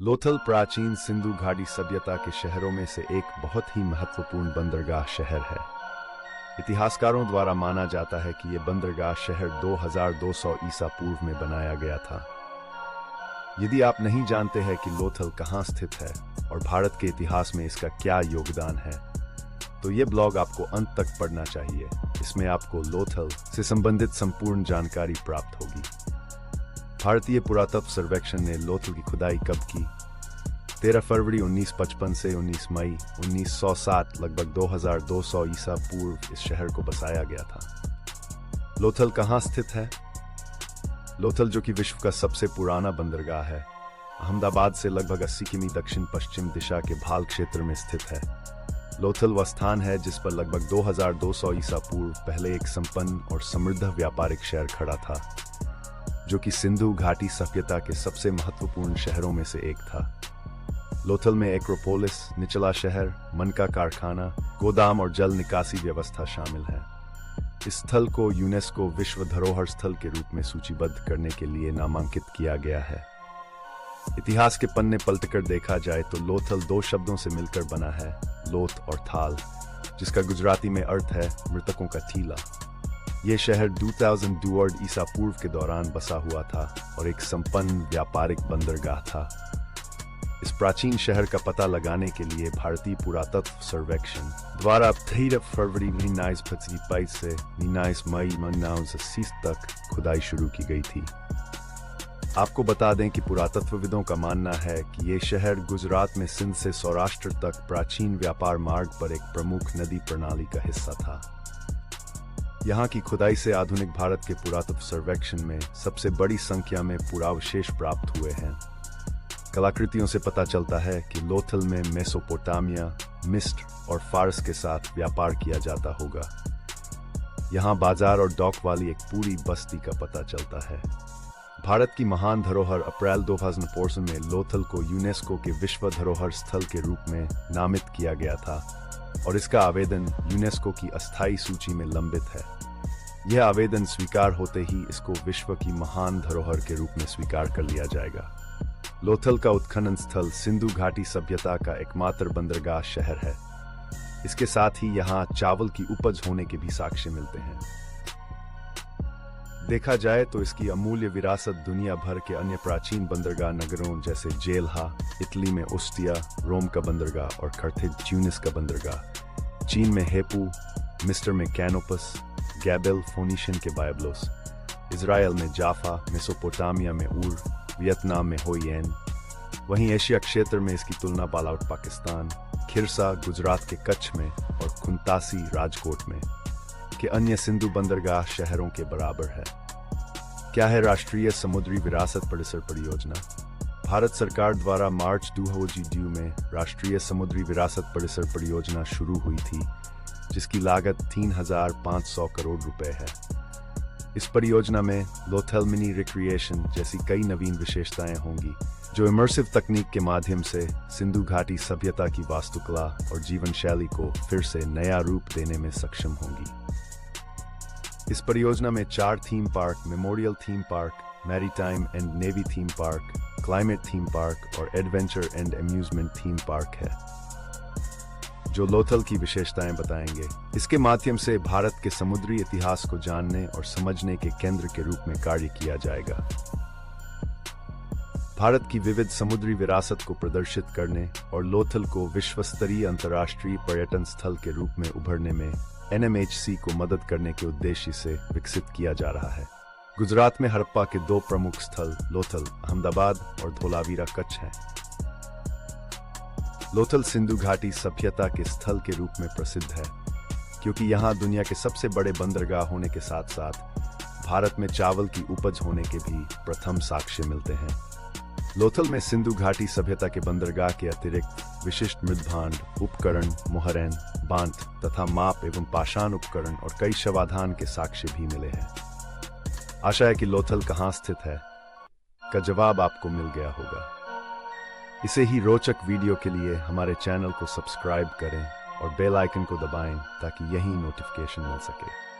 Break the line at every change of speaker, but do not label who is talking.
लोथल प्राचीन सिंधु घाटी सभ्यता के शहरों में से एक बहुत ही महत्वपूर्ण बंदरगाह शहर है। इतिहासकारों द्वारा माना जाता है कि यह बंदरगाह शहर 2200 ईसा पूर्व में बनाया गया था। यदि आप नहीं जानते हैं कि लोथल कहाँ स्थित है और भारत के इतिहास में इसका क्या योगदान है, तो ये ब्लॉग आपको अंत तक पढ़ना चाहिए। इसमें आपको लोथल से संबंधित संपूर्ण जानकारी प्राप्त होगी। भारतीय पुरातत्व सर्वेक्षण ने लोथल की खुदाई कब की? 13 फरवरी 1955 से 19 मई 1907, लगभग 2200 ईसा पूर्व इस शहर को बसाया गया था। लोथल कहाँ स्थित है? लोथल, जो कि विश्व का सबसे पुराना बंदरगाह है, अहमदाबाद से लगभग 80 किमी दक्षिण पश्चिम दिशा के भाल क्षेत्र में स्थित है। लोथल वह स्थान है जिस पर लगभग 2200 ईसा पूर्व पहले एक संपन्न और समृद्ध व्यापारिक शहर खड़ा था, जो कि सिंधु घाटी सभ्यता के सबसे महत्वपूर्ण शहरों में से एक था। लोथल में एक्रोपोलिस, निचला शहर, मन का कारखाना, गोदाम और जल निकासी व्यवस्था शामिल है। इस स्थल को यूनेस्को विश्व धरोहर स्थल के रूप में सूचीबद्ध करने के लिए नामांकित किया गया है। इतिहास के पन्ने पलटकर देखा जाए तो लोथल दो शब्दों से मिलकर बना है, लोथ और थाल, जिसका गुजराती में अर्थ है मृतकों का टीला। यह शहर 2000 ईसा पूर्व के दौरान बसा हुआ था और एक संपन्न व्यापारिक बंदरगाह था। इस प्राचीन शहर का पता लगाने के लिए भारतीय पुरातत्व सर्वेक्षण द्वारा 13 फरवरी 1955 से 19 मई 1980 तक खुदाई शुरू की गई थी। आपको बता दें कि पुरातत्वविदों का मानना है कि ये शहर गुजरात में सिंध से सौराष्ट्र तक प्राचीन व्यापार मार्ग पर एक प्रमुख नदी प्रणाली का हिस्सा था। यहाँ की खुदाई से आधुनिक भारत के पुरातत्व सर्वेक्षण में सबसे बड़ी संख्या में पुरावशेष प्राप्त हुए हैं। कलाकृतियों से पता चलता है कि लोथल में मेसोपोटामिया, मिस्र और फारस के साथ व्यापार किया जाता होगा। यहाँ बाजार और डॉक वाली एक पूरी बस्ती का पता चलता है। भारत की महान धरोहर अप्रैल 2014 में लोथल को यूनेस्को के विश्व धरोहर स्थल के रूप में नामित किया गया था और इसका आवेदन यूनेस्को की अस्थायी सूची में लंबित है। यह आवेदन स्वीकार होते ही इसको विश्व की महान धरोहर के रूप में स्वीकार कर लिया जाएगा। लोथल का उत्खनन स्थल सिंधु घाटी सभ्यता का एकमात्र बंदरगाह शहर है। इसके साथ ही यहाँ चावल की उपज होने के भी साक्ष्य मिलते हैं। देखा जाए तो इसकी अमूल्य विरासत दुनिया भर के अन्य प्राचीन बंदरगाह नगरों जैसे जेल्हा, इटली में ओस्टिया, रोम का बंदरगाह और खरथेज ट्यूनिस का बंदरगाह, चीन में हेपू, मिस्र में कैनोपस, गैबेल फोनीशियन के बायबलोस, इजराइल में जाफा, मेसोपोटामिया में ऊर, वियतनाम में होयेन। वहीं एशिया क्षेत्र में इसकी तुलना बालाउट पाकिस्तान, खिरसा गुजरात के कच्छ में और खुंतासी राजकोट में के अन्य सिंधु बंदरगाह शहरों के बराबर है। क्या है राष्ट्रीय समुद्री विरासत परिसर परियोजना? भारत सरकार द्वारा मार्च 2022 में राष्ट्रीय समुद्री विरासत परिसर परियोजना शुरू हुई थी, जिसकी लागत 3,500 करोड़ रुपए है। इस परियोजना में लोथल मिनी रिक्रिएशन जैसी कई नवीन विशेषताएं होंगी, जो इमर्सिव तकनीक के माध्यम से सिंधु घाटी सभ्यता की वास्तुकला और जीवन शैली को फिर से नया रूप देने में सक्षम होंगी। इस परियोजना में 4 theme park, memorial theme park, maritime and navy theme park, climate theme park और adventure and amusement theme park है, जो लोथल की विशेषताएं बताएंगे। इसके माध्यम से भारत के समुद्री इतिहास को जानने और समझने के केंद्र के रूप में कार्य किया जाएगा। भारत की विविध समुद्री विरासत को प्रदर्शित करने और लोथल को विश्व स्तरीय अंतर्राष्ट्रीय पर्यटन स्थल के रूप में उभरने में NMHC को मदद करने के उद्देश्य से विकसित किया जा रहा है। गुजरात में हड़प्पा के 2 प्रमुख स्थल लोथल, अहमदाबाद और धोलावीरा कच्छ हैं। लोथल सिंधु घाटी सभ्यता के स्थल के रूप में प्रसिद्ध है, क्योंकि यहाँ दुनिया के सबसे बड़े बंदरगाह होने के साथ साथ भारत में चावल की उपज होने के भी प्रथम साक्ष्य मिलते हैं। लोथल में सिंधु घाटी सभ्यता के बंदरगाह के अतिरिक्त विशिष्ट मृदभांड, उपकरण, मुहरैन, बांध तथा माप एवं पाषाण उपकरण और कई शवाधान के साक्ष्य भी मिले हैं। आशा है कि लोथल कहाँ स्थित है का जवाब आपको मिल गया होगा। इसे ही रोचक वीडियो के लिए हमारे चैनल को सब्सक्राइब करें और बेल आइकन को दबाएं ताकि यही नोटिफिकेशन मिल सके।